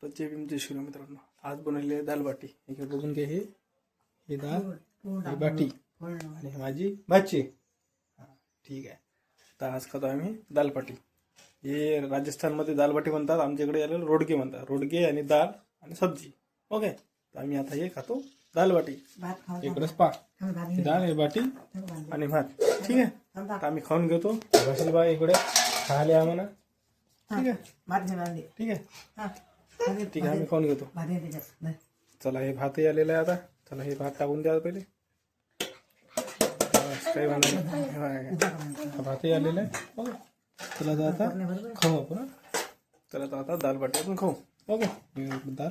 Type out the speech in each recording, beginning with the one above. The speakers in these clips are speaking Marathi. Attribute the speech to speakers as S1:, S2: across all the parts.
S1: तर जय भीम जय श्रीराम मित्रांनो, आज बनवलेली आहे दाल बाटी. इकडे बघून घे, हे दाल, ही बाटी आणि माझी भाची. ठीक आहे. तर आज खातो आम्ही दाल बाटी. हे राजस्थानमध्ये दाल बाटी म्हणतात, आमच्याकडे याला रोडगे म्हणतात. रोडगे आणि दाल आणि सब्जी. ओके, तर आम्ही आता हे खातो दाल बाटी. इकडेच पा दाल, हे बाटी आणि भात. ठीक आहे, तर आम्ही खाऊन घेतो. भाषलबाई इकडे खायला आम्हाला. ठीक आहे, ठीक आहे, ठीक आहे, आम्ही खाऊन घेतो. चला, हे भातही आलेलं आहे आता. चला, हे भात टाकून द्या पहिले. काही नाही, भातही आलेलं आहे. ओके, चला तर आता खाऊ आपण. चला तर आता दाल बाटी आपण खाऊ. ओके, दाल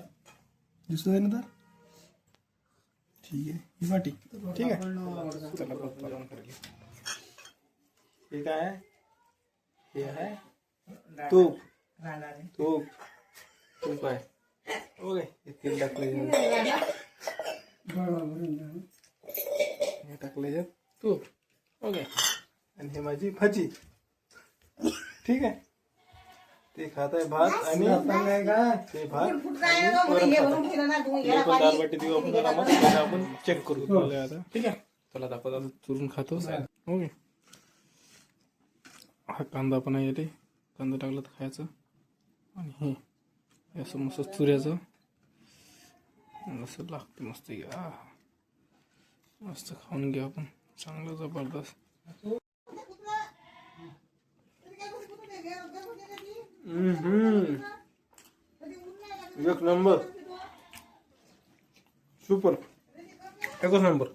S1: दिसतो आहे ना दाल. ठीक आहे, ही बाटी. ठीक आहे, चला बघ करेल. हे काय आहे? हे आहे तूप. तूप तूप आहे. ओके, हे तेल टाकले, हे टाकले तूप. ओके, आणि हे माझी भाजी. ठीक आहे, ते खात आहे भात आणि ते भात. दाल बाटी देऊ आपण चेक करू आता. ठीक आहे, चला दाखवता चुरून खातो. ओके, हा कांदा पण आहे. कांदा टाकला तर खायचं. आणि हे असं मस्त चुऱ्याचं असं लागते मस्त. मस्त खाऊन घ्या आपण, चांगलं जबरदस्त. एक नंबर, सुपर, एकच नंबर.